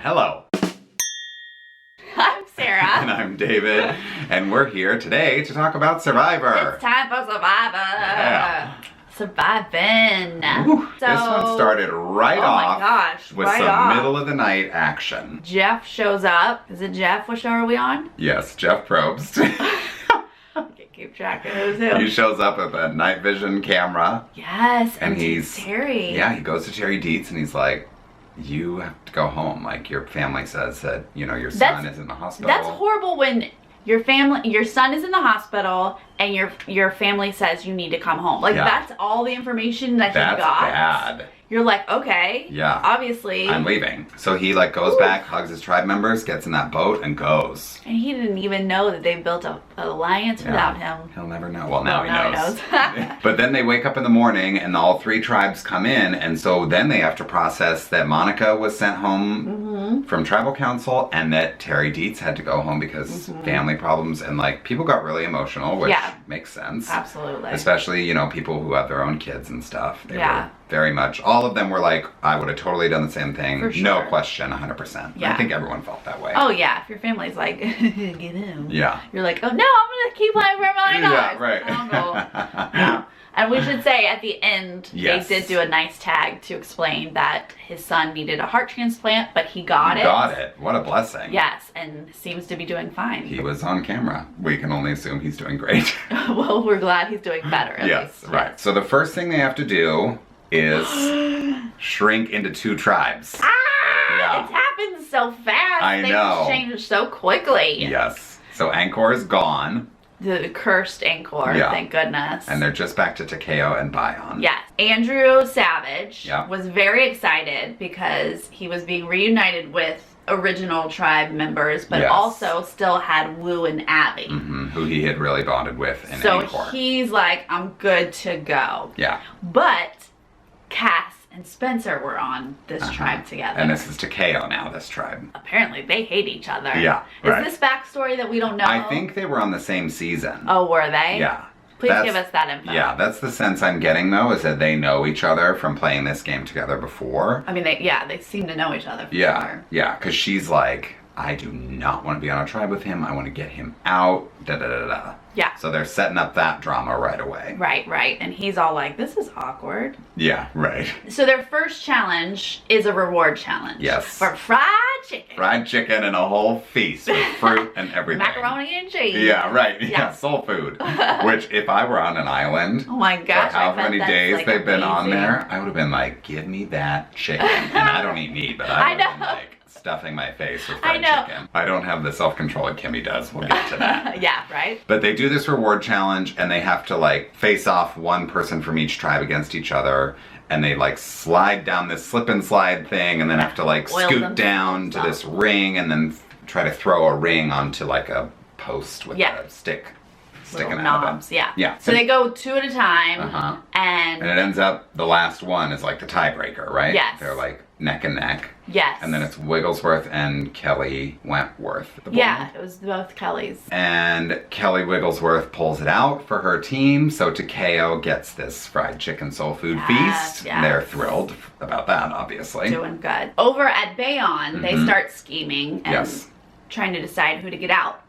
Hello. I'm Sarah. And I'm David. And we're here today to talk about Survivor. It's time for Survivor. Yeah. Surviving. Ooh, this one started right off my gosh, with right some off. middle of the night action. Jeff shows up. Is it Jeff? What show are we on? Yes, Jeff Probst. I can't keep track of who's who. He shows up with a night vision camera. Yes, And he's Terry. Yeah, he goes to Terry Dietz and he's like, you have to go home. Like, your family says that, you know, your son is in the hospital. That's horrible when your son is in the hospital and your family says you need to come home. Like, that's all the information that he got. That's bad. You're like, okay. Yeah. Obviously. I'm leaving. So he like goes back, hugs his tribe members, gets in that boat and goes. And he didn't even know that they built an alliance without him. He'll never know. Well, now he knows. knows. But then they wake up in the morning and all three tribes come in, and so then they have to process that Monica was sent home from tribal council and that Terry Dietz had to go home because family problems, and like people got really emotional, which makes sense. Absolutely. Especially, you know, people who have their own kids and stuff. They were very much, all of them were like, I would have totally done the same thing. For sure. No question, 100%. Yeah. I think everyone felt that way. Oh yeah, if your family's like, get in. Yeah. You're like, oh no, I'm gonna keep playing for my dogs. Yeah, right. No. And we should say at the end, Yes. they did do a nice tag to explain that his son needed a heart transplant, but he got it. Got it. What a blessing. Yes, and seems to be doing fine. He was on camera. We can only assume he's doing great. Well, we're glad he's doing better at Yes, least. right. So the first thing they have to do is shrink into two tribes. Yeah. It's happened so fast. I know. Things changed so quickly. Yes. So Angkor is gone. The cursed Angkor, thank goodness. And they're just back to Takeo and Bayon. Yes. Andrew Savage Yeah. was very excited because he was being reunited with original tribe members, but also still had Wu and Abby. Who he had really bonded with in So Angkor. he's like, I'm good to go. Yeah. But Kass and Spencer were on this tribe together. And this is Takeo now, this tribe. Apparently they hate each other. Yeah, Is right. this backstory that we don't know? I think they were on the same season. Oh, were they? Yeah. Please give us that info. Yeah, that's the sense I'm getting though, is that they know each other from playing this game together before. I mean, they seem to know each other for Yeah, sure. yeah, because she's like, I do not want to be on a tribe with him. I want to get him out. Da da da da. Yeah. So they're setting up that drama right away. Right. And he's all like, this is awkward. Yeah, right. So their first challenge is a reward challenge. Yes. For fried chicken. Fried chicken and a whole feast with fruit and everything. Macaroni and cheese. Yeah, right. Yeah, Yeah. soul food. Which, if I were on an island, Oh my gosh. for how I bet many that's, days like, they've been on amazing. there, I would have been like, give me that chicken. And I don't eat meat, but I would have been like stuffing my face with fried chicken. I don't have the self-control that Kimmy does. We'll get to that. Yeah, right? But they do this reward challenge and they have to like face off one person from each tribe against each other. And they like slide down this slip and slide thing and then have to like scoot down to this ring and then try to throw a ring onto like a post with a stick sticking Little out knobs, of it. yeah. So they go two at a time and it ends up the last one is like the tiebreaker, right? Yes. They're like neck and neck. yes. And then it's Wigglesworth and Kelly Wentworth. The Yeah, blonde. it was both Kellys. And Kelly Wigglesworth pulls it out for her team, so Takeo gets this fried chicken soul food feast. yes. They're thrilled about that, obviously. Doing good. Over at Bayon, they start scheming and trying to decide who to get out.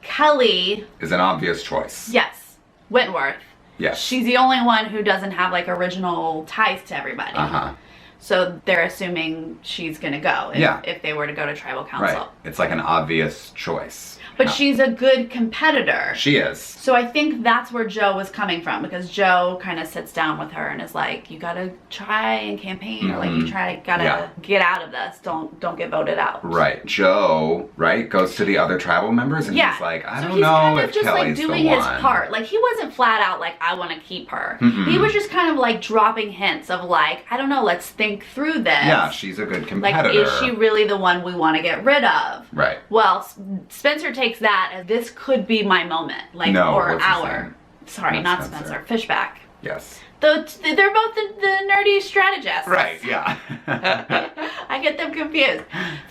Kelly, Is an obvious choice. yes, Wentworth. Yes. She's the only one who doesn't have like original ties to everybody. So they're assuming she's gonna go if they were to go to tribal council. Right. It's like an obvious choice. But she's a good competitor. She is. So I think that's where Joe was coming from, because Joe kind of sits down with her and is like, you gotta try and campaign, or like you gotta get out of this. Don't get voted out. Right. Joe, right, goes to the other tribal members and he's like, I don't know kind of if just Kelly's like doing the his one. part. Like he wasn't flat out like, I want to keep her. He was just kind of like dropping hints of like, I don't know, let's think through this. Yeah, she's a good competitor. Like, is she really the one we want to get rid of? Right. Well, Spencer takes that as this could be my moment, like, No, or what's his our. name? Sorry, not Spencer. Fishback. Yes. They're both the nerdy strategists. Right, yeah. I get them confused.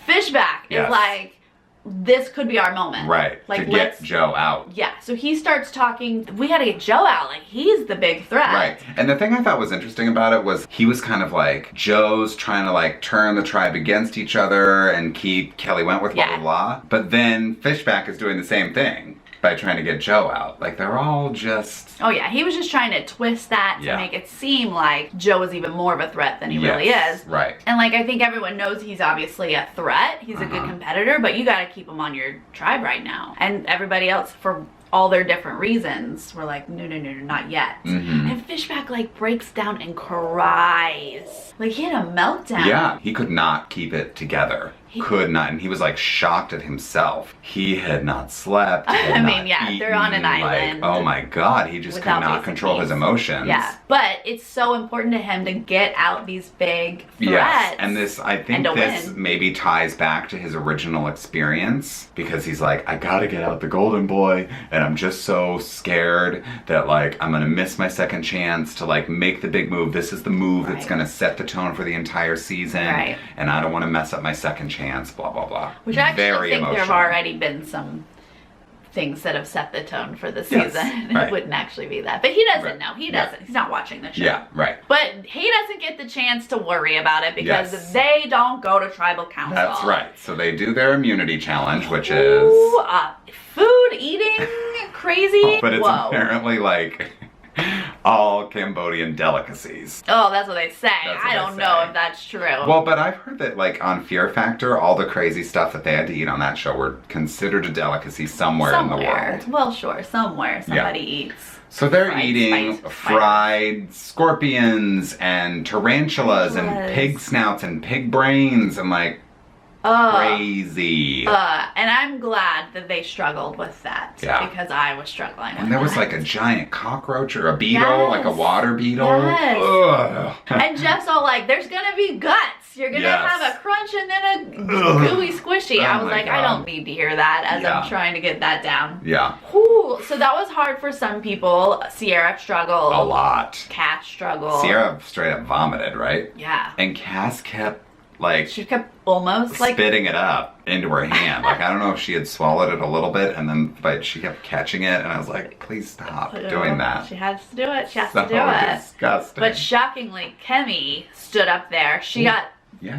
Fishback is like, this could be our moment. Right. Like, to get Joe out. Yeah. So he starts talking, we got to get Joe out. Like, he's the big threat. Right. And the thing I thought was interesting about it was he was kind of like, Joe's trying to like turn the tribe against each other and keep Kelly Wentworth, blah, blah, blah. But then Fishback is doing the same thing by trying to get Joe out. Like, they're all just... Oh yeah, he was just trying to twist that to make it seem like Joe is even more of a threat than he really is. Right. And like, I think everyone knows he's obviously a threat. He's a good competitor, but you gotta keep him on your tribe right now. And everybody else, for all their different reasons, were like, no, not yet. And Fishback like breaks down and cries. Like, he had a meltdown. Yeah, he could not keep it together. Could not, and he was like shocked at himself. He had not slept. I mean, yeah, they're on an island. Like, oh my God, he just could not control his emotions. Yeah, but it's so important to him to get out these big threats. Yes, and this, I think this maybe ties back to his original experience, because he's like, I gotta get out the golden boy, and I'm just so scared that like I'm gonna miss my second chance to like make the big move. This is the move that's gonna set the tone for the entire season, and I don't want to mess up my second chance. Blah blah blah. Which I actually think there have already been some things that have set the tone for the season. It wouldn't actually be that, but he doesn't know. He doesn't. He's not watching the show. Yeah, right. But he doesn't get the chance to worry about it because they don't go to tribal council. That's right. So they do their immunity challenge, which is food eating crazy. But it's apparently like all Cambodian delicacies. Oh, that's what they say. I don't know if that's true. Well, but I've heard that like on Fear Factor, all the crazy stuff that they had to eat on that show were considered a delicacy somewhere in the world. Well, sure, somewhere somebody eats. So they're eating fried scorpions and tarantulas and pig snouts and pig brains and like crazy. And I'm glad that they struggled with that because I was struggling with And there was like a giant cockroach or a beetle, like a water beetle. Ugh. And Jeff's all like, there's gonna be guts. You're gonna have a crunch and then a gooey squishy. I was like, I don't need to hear that as I'm trying to get that down. Yeah. Whew. So that was hard for some people. Sierra struggled. A lot. Kass struggled. Sierra straight up vomited, right? Yeah. And Kass kept like she kept almost like spitting it up into her hand. Like, I don't know if she had swallowed it a little bit and then but she kept catching it and I was like, please stop doing that. She has to do it. She has to do it. Disgusting. But shockingly, Kemi stood up there. She got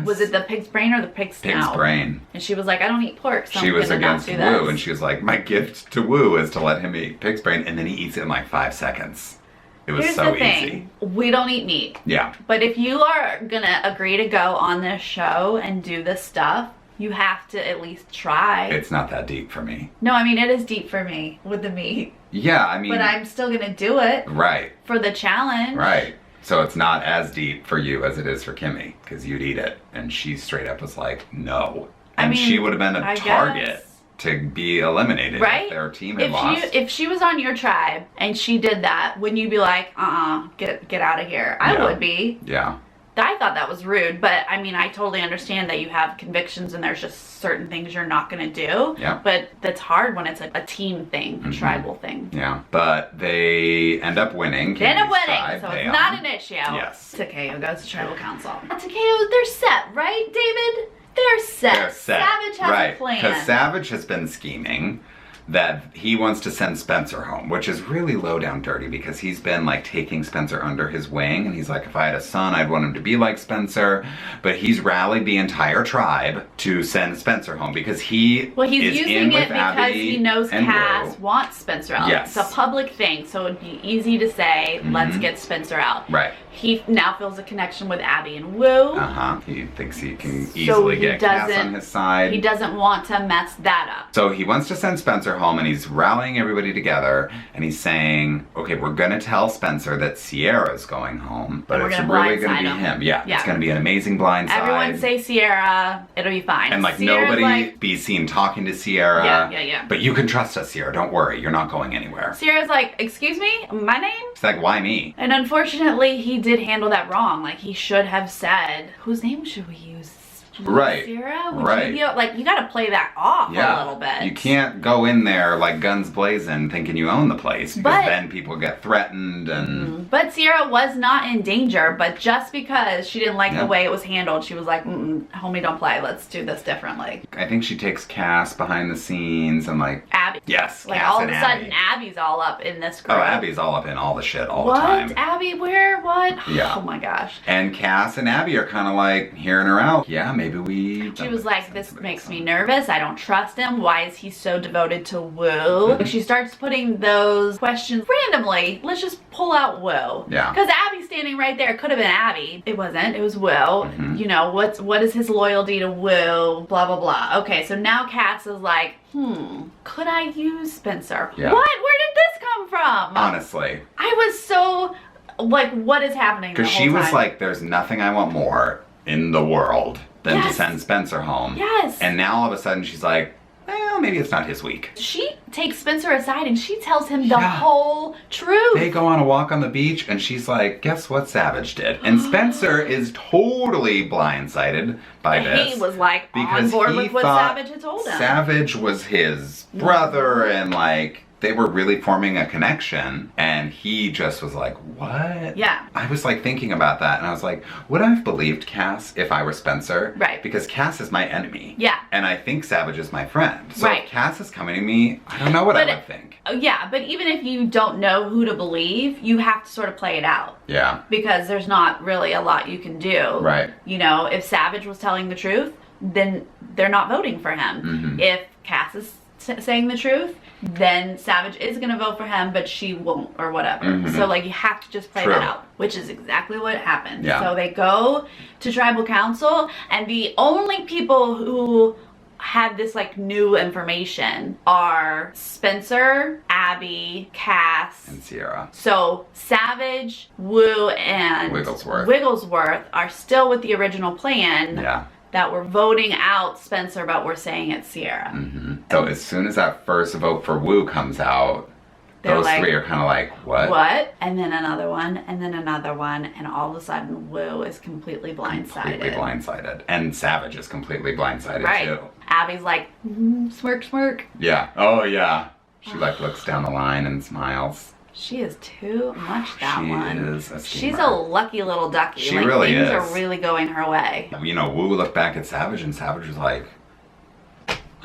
was it the pig's brain or the pig's snout? Pig's brain. And she was like, I don't eat pork, so she I'm was gonna against not do Wu this. and she was like, my gift to Wu is to let him eat pig's brain, and then he eats it in like 5 seconds. It was Here's so the thing. easy. We don't eat meat. Yeah. But if you are gonna agree to go on this show and do this stuff, you have to at least try. It's not that deep for me. No, I mean, it is deep for me with the meat. Yeah, I mean. But I'm still gonna do it. Right. For the challenge. Right. So it's not as deep for you as it is for Kimmy, because you'd eat it. And she straight up was like, no. And I mean, she would have been a target to be eliminated if their team had lost. If she was on your tribe and she did that, wouldn't you be like, get out of here? I would be. Yeah. I thought that was rude, but I mean, I totally understand that you have convictions and there's just certain things you're not going to do. Yeah. But that's hard when it's a team thing, a tribal thing. Yeah. But they end up winning. They end up winning, so it's not an issue. Yes. Takeo goes to tribal council. Takeo, they're set, right, David? They're set. They're set. Savage has a plan. Because Savage has been scheming that he wants to send Spencer home, which is really low down dirty because he's been like taking Spencer under his wing, and he's like, if I had a son, I'd want him to be like Spencer. But he's rallied the entire tribe to send Spencer home because he's using it because Abby he knows Kass Wu. wants Spencer out. Yes. It's a public thing, so it'd be easy to say, let's get Spencer out. Right. He now feels a connection with Abby and Wu. He thinks he can easily get Kass on his side. He doesn't want to mess that up. So he wants to send Spencer home, and he's rallying everybody together, and he's saying, okay, we're going to tell Spencer that Sierra's going home, but it's really going to be him. Yeah, it's going to be an amazing blindside. Everyone say Sierra, it'll be fine. And like nobody be seen talking to Sierra. Yeah. But you can trust us, Sierra. Don't worry, you're not going anywhere. Sierra's like, excuse me, my name? It's like, why me? And unfortunately, he did handle that wrong. Like, he should have said, whose name should we use? Right. Sierra, would Right. you be, like, you gotta play that off Yeah. a little bit. You can't go in there like guns blazing thinking you own the place because But- then people get threatened and... But Sierra was not in danger, but just because she didn't like Yeah. the way it was handled, she was like, homie, don't play. Let's do this differently. I think she takes Cass behind the scenes and like... Abby. Yes, Like, Cass all of and a sudden, Abby. Abby's all up in this group. Oh, Abby's all up in all the shit all What? the time. Abby, where? What? Yeah. Oh my gosh. And Cass and Abby are kind of like hearing her out. Yeah, maybe we... She was like, this makes me nervous. I don't trust him. Why is he so devoted to Woo? She starts putting those questions randomly. Let's just pull out Woo. Yeah. Because Abby's standing right there. It could have been Abby. It wasn't. It was Woo. You know, what is his loyalty to Woo? Blah, blah, blah. Okay, so now Cass is like, could I use Spencer? Yeah. What? Where did this come from? Honestly. I was so, like, what is happening? Because she was like, there's nothing I want more in the world than to Yes. send Spencer home. Yes. And now all of a sudden she's like, well, maybe it's not his week. She takes Spencer aside and she tells him the Yeah. whole truth. They go on a walk on the beach and she's like, guess what Savage did? And Spencer is totally blindsided by this. He was like on because board he with what thought Savage had told him. Savage was his brother and like they were really forming a connection and he just was like, what? Yeah. I was like thinking about that and I was like, would I have believed Cass if I were Spencer? Right. Because Cass is my enemy. Yeah. And I think Savage is my friend. So Right. if Cass is coming to me, I don't know what I would think. Yeah, but even if you don't know who to believe, you have to sort of play it out. Yeah. Because there's not really a lot you can do. Right. You know, if Savage was telling the truth, then they're not voting for him. If Cass is saying the truth, then Savage is going to vote for him, but she won't, or whatever. So, like, you have to just play True. that out, which is exactly what happened. Yeah. So they go to Tribal Council, and the only people who had this, like, new information are Spencer, Abby, Cass, And Sierra. so Savage, Woo, and Wigglesworth are still with the original plan. Yeah. That we're voting out Spencer, but we're saying it's Sierra. So as soon as that first vote for Woo comes out, They're those like, three are kind of like, what? What? And then another one, and then another one, and all of a sudden Woo is completely blindsided. Completely blindsided. And Savage is completely blindsided Right. too. Abby's like, smirk, smirk. Yeah. Oh yeah. She like looks down the line and smiles. She is too much that She one. is a She's schemer. a lucky little ducky. She like, really things is. are really going her way. You know, Woo looked back at Savage and Savage was like,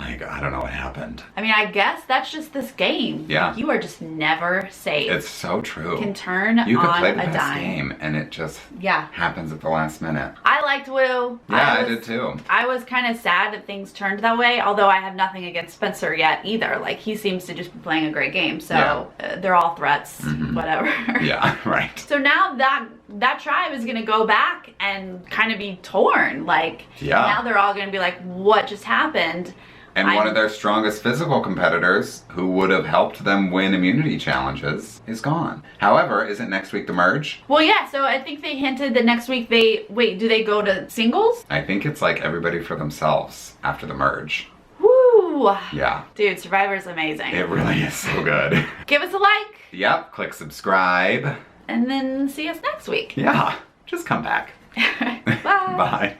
I don't know what happened. I mean, I guess that's just this game. Yeah. Like, you are just never safe. It's so true. Can turn You could on play the a best dime. game and it just Yeah. happens at the last minute. I liked Woo. Yeah, I did too. I was kind of sad that things turned that way, although I have nothing against Spencer yet either. Like, he seems to just be playing a great game, so they're all threats, whatever. Yeah, right. So now that tribe is gonna go back and kind of be torn. Like, Yeah. now they're all gonna be like, what just happened? And one of their strongest physical competitors, who would have helped them win immunity challenges, is gone. However, isn't next week the merge? Well, yeah, so I think they hinted that next week do they go to singles? I think it's like everybody for themselves after the merge. Woo! Yeah. Dude, Survivor's amazing. It really is so good. Give us a like, Yep, click subscribe. and then see us next week. Yeah, just come back. Bye. Bye.